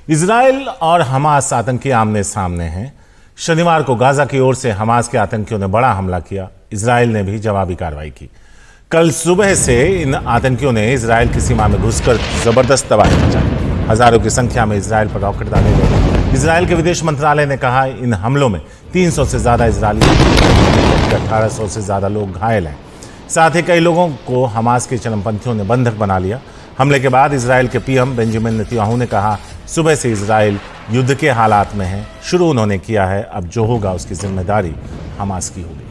Israel और Hamas आतंकी आमने सामने हैं। शनिवार को गाजा की ओर से हमास के आतंकियों ने बड़ा हमला किया। इजराइल ने भी जवाबी कार्रवाई की। कल सुबह से इन आतंकियों ने इजराइल की सीमा में घुसकर जबरदस्त तबाही मचाई। हजारों की संख्या में इजराइल पर रॉकेट डाले गए। इजराइल के विदेश मंत्रालय ने कहा इन हमलों में 300 से ज्यादा इजरायली, 1800 से ज्यादा लोग घायल हैं। साथ ही कई लोगों को हमास के चरमपंथियों ने बंधक बना लिया। हमले के बाद इजराइल के पीएम बेंजामिन नेतन्याहू ने कहा, सुबह से इजराइल युद्ध के हालात में है। शुरू उन्होंने किया है, अब जो होगा उसकी जिम्मेदारी हमास की होगी।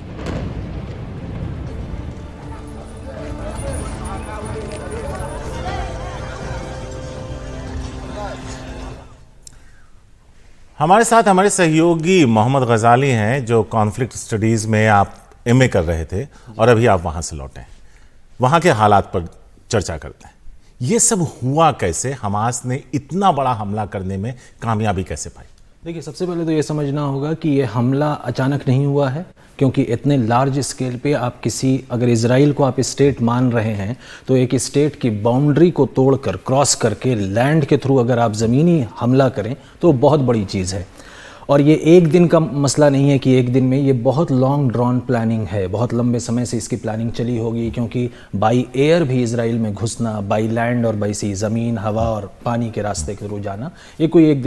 हमारे साथ हमारे सहयोगी मोहम्मद गजाली हैं, जो कॉन्फ्लिक्ट स्टडीज में आप एमए कर रहे थे और अभी आप वहां से लौटे हैं। वहां के हालात पर चर्चा करते हैं। ये सब हुआ कैसे? हमास ने इतना बड़ा हमला करने में कामयाबी कैसे पाई? देखिए, सबसे पहले तो ये समझना होगा कि ये हमला अचानक नहीं हुआ है, क्योंकि इतने लार्ज स्केल पे आप अगर इजराइल को आप स्टेट मान रहे हैं तो एक स्टेट की बाउंड्री को तोड़कर, क्रॉस करके, लैंड के थ्रू अगर आप ज़मीनी हमला करें तो बहुत बड़ी चीज़ है। और ये एक दिन का मसला नहीं है कि एक दिन में, ये बहुत लॉन्ग ड्रॉन प्लानिंग है। बहुत लंबे समय से इसकी प्लानिंग चली होगी, क्योंकि बाई एयर भी इजराइल में घुसना, बाई लैंड और बाई सी, ज़मीन, हवा और पानी के रास्ते के थ्रू जाना, ये कोई एक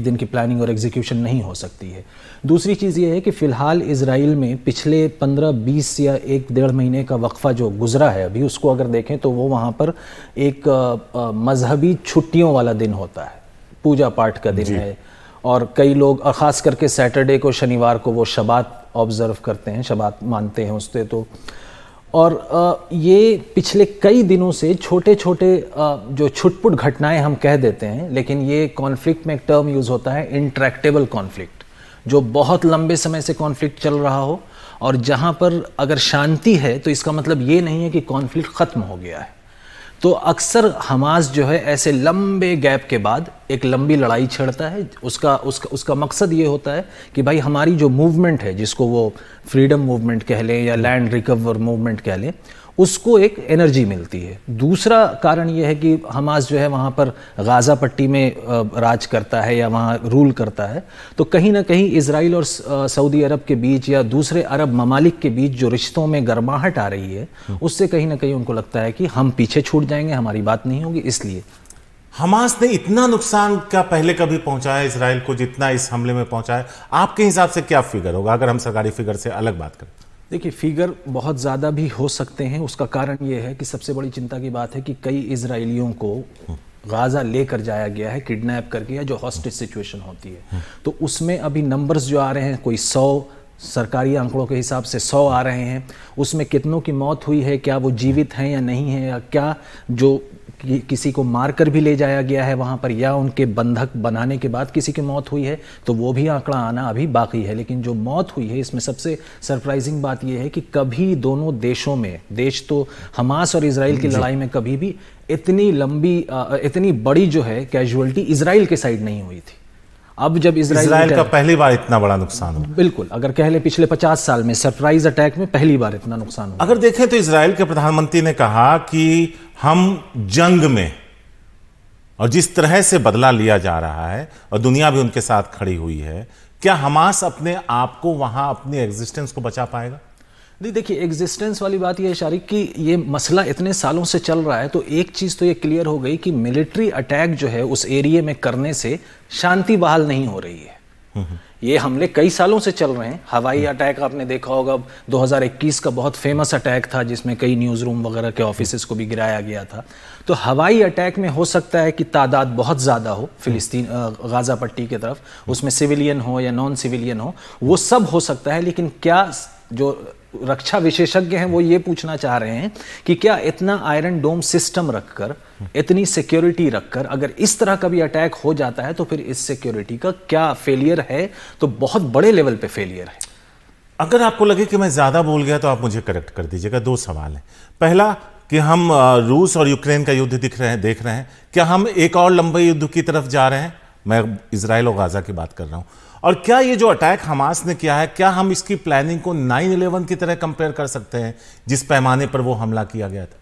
दिन की प्लानिंग और एग्जीक्यूशन नहीं हो सकती है। दूसरी चीज़ ये है कि फ़िलहाल इजराइल में पिछले 15-20 या 1-1.5 महीने का वक्फा जो गुजरा है अभी, उसको अगर देखें तो वो वहाँ पर एक मजहबी छुट्टियों वाला दिन होता है, पूजा पाठ का दिन है। और कई लोग, ख़ास करके सैटरडे को, शनिवार को वो शबात ऑब्ज़र्व करते हैं, शबात मानते हैं उससे। तो और ये पिछले कई दिनों से छोटे छोटे जो छुटपुट घटनाएं हम कह देते हैं, लेकिन ये कॉन्फ्लिक्ट में एक टर्म यूज़ होता है, इंट्रैक्टेबल कॉन्फ्लिक्ट, जो बहुत लंबे समय से कॉन्फ्लिक्ट चल रहा हो और जहाँ पर अगर शांति है तो इसका मतलब ये नहीं है कि कॉन्फ्लिक्ट ख़त्म हो गया है। तो अक्सर हमास जो है ऐसे लंबे गैप के बाद एक लंबी लड़ाई छेड़ता है। उसका मकसद ये होता है कि भाई हमारी जो मूवमेंट है, जिसको वो फ्रीडम मूवमेंट कह लें या लैंड रिकवर मूवमेंट कह लें, उसको एक एनर्जी मिलती है। दूसरा कारण ये है कि हमास जो है वहाँ पर गाज़ा पट्टी में राज करता है या वहाँ रूल करता है, तो कहीं ना कहीं इजराइल और सऊदी अरब के बीच या दूसरे अरब ममालिक के बीच जो रिश्तों में गर्माहट आ रही है, उससे कहीं ना कहीं उनको लगता है कि हम पीछे छूट जाएंगे, हमारी बात नहीं होगी। इसलिए हमास ने इतना नुकसान क्या पहले कभी पहुंचाया इजराइल को जितना इस हमले में पहुंचाया? आपके हिसाब से क्या फिगर होगा, अगर हम सरकारी फिगर से अलग बात करें? देखिए, फिगर बहुत ज़्यादा भी हो सकते हैं। उसका कारण ये है कि सबसे बड़ी चिंता की बात है कि कई इजरायलियों को गाज़ा लेकर जाया गया है, किडनैप करके, या जो हॉस्टेज सिचुएशन होती है, तो उसमें अभी नंबर्स जो आ रहे हैं, कोई 100 सरकारी आंकड़ों के हिसाब से 100 आ रहे हैं। उसमें कितनों की मौत हुई है, क्या वो जीवित हैं या नहीं है, या क्या जो किसी को मारकर भी ले जाया गया है वहाँ पर, या उनके बंधक बनाने के बाद किसी की मौत हुई है, तो वो भी आंकड़ा आना अभी बाकी है। लेकिन जो मौत हुई है, इसमें सबसे सरप्राइजिंग बात यह है कि कभी दोनों देशों में, देश तो हमास और इजराइल की लड़ाई में कभी भी इतनी लंबी, इतनी बड़ी जो है कैजुअलिटी इजराइल के साइड नहीं हुई थी। अब जब इजराइल का पहली बार इतना बड़ा नुकसान हुआ, बिल्कुल, अगर कह ले पिछले 50 साल में सरप्राइज अटैक में पहली बार इतना नुकसान हुआ। अगर देखें तो इजराइल के प्रधानमंत्री ने कहा कि हम जंग में, और जिस तरह से बदला लिया जा रहा है और दुनिया भी उनके साथ खड़ी हुई है, क्या हमास अपने आप को वहां, अपनी एग्जिस्टेंस को बचा पाएगा? नहीं, देखिए, एग्जिस्टेंस वाली बात यह है शारिक कि ये मसला इतने सालों से चल रहा है, तो एक चीज़ तो ये क्लियर हो गई कि मिलिट्री अटैक जो है उस एरिया में करने से शांति बहाल नहीं हो रही है। ये हमले कई सालों से चल रहे हैं। हवाई अटैक आपने देखा होगा, 2021 का बहुत फेमस अटैक था जिसमें कई न्यूज़ रूम वगैरह के ऑफिसेस को भी गिराया गया था। तो हवाई अटैक में हो सकता है कि तादाद बहुत ज़्यादा हो फिलिस्तीन, गाज़ा पट्टी की तरफ, उसमें सिविलियन हो या नॉन सिविलियन हो, वो सब हो सकता है। लेकिन क्या जो रक्षा विशेषज्ञ हैं वो ये पूछना चाह रहे हैं कि क्या इतना आयरन डोम सिस्टम रखकर, इतनी सिक्योरिटी रखकर, अगर इस तरह का भी अटैक हो जाता है तो फिर इस सिक्योरिटी का क्या फेलियर है? तो बहुत बड़े लेवल पे फेलियर है। अगर आपको लगे कि मैं ज्यादा बोल गया तो आप मुझे करेक्ट कर दीजिएगा। 2 सवाल हैं। पहला कि हम रूस और यूक्रेन का युद्ध देख रहे हैं, क्या हम एक और लंबे युद्ध की तरफ जा रहे हैं? मैं इजराइल और गाजा की बात कर रहा हूं। और क्या ये जो अटैक हमास ने किया है, क्या हम इसकी प्लानिंग को 9/11 की तरह कंपेयर कर सकते हैं, जिस पैमाने पर वो हमला किया गया था?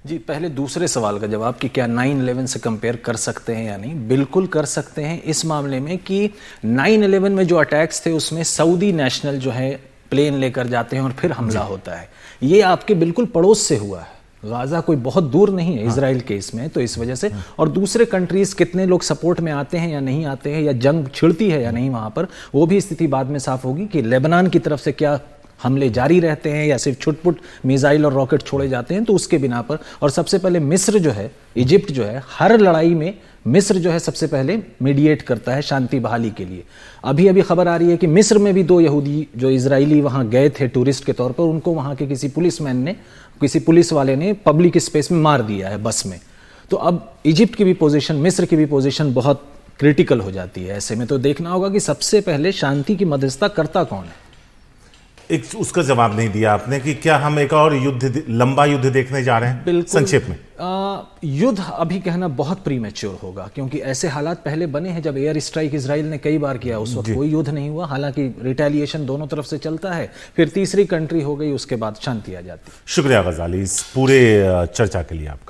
जी, पहले दूसरे सवाल का जवाब कि क्या 9/11 से कंपेयर कर सकते हैं या नहीं, बिल्कुल कर सकते हैं इस मामले में कि 9/11 में जो अटैक्स थे उसमें सऊदी नेशनल जो है प्लेन लेकर जाते हैं और फिर हमला होता है। ये आपके बिल्कुल पड़ोस से हुआ है, गाजा कोई बहुत दूर नहीं है इजराइल के इसमें, तो इस वजह से। और दूसरे कंट्रीज कितने लोग सपोर्ट में आते हैं या नहीं आते हैं, या जंग छिड़ती है या नहीं वहां पर, वो भी स्थिति बाद में साफ होगी कि लेबनान की तरफ से क्या हमले जारी रहते हैं या सिर्फ छुटपुट मिसाइल और रॉकेट छोड़े जाते हैं, तो उसके बिना पर। और सबसे पहले मिस्र जो है, इजिप्ट जो है, हर लड़ाई में मिस्र जो है सबसे पहले मीडिएट करता है शांति बहाली के लिए। अभी अभी खबर आ रही है कि मिस्र में भी 2 यहूदी जो इजरायली वहां गए थे टूरिस्ट के तौर पर, उनको वहां के किसी पुलिसमैन ने, किसी पुलिस वाले ने पब्लिक स्पेस में मार दिया है बस में। तो अब इजिप्ट की भी पोजीशन, मिस्र की भी पोजीशन बहुत क्रिटिकल हो जाती है। ऐसे में तो देखना होगा कि सबसे पहले शांति की मध्यस्थता करता कौन है। एक उसका जवाब नहीं दिया आपने कि क्या हम एक और युद्ध, लंबा युद्ध देखने जा रहे हैं? बिल्कुल। संक्षेप में युद्ध अभी कहना बहुत प्रीमेच्योर होगा, क्योंकि ऐसे हालात पहले बने हैं जब एयर स्ट्राइक इजराइल ने कई बार किया, उस वक्त कोई युद्ध नहीं हुआ। हालांकि रिटेलिएशन दोनों तरफ से चलता है, फिर तीसरी कंट्री हो गई, उसके बाद शांति आ जाती है। शुक्रिया गजाली इस पूरे चर्चा के लिए आपका।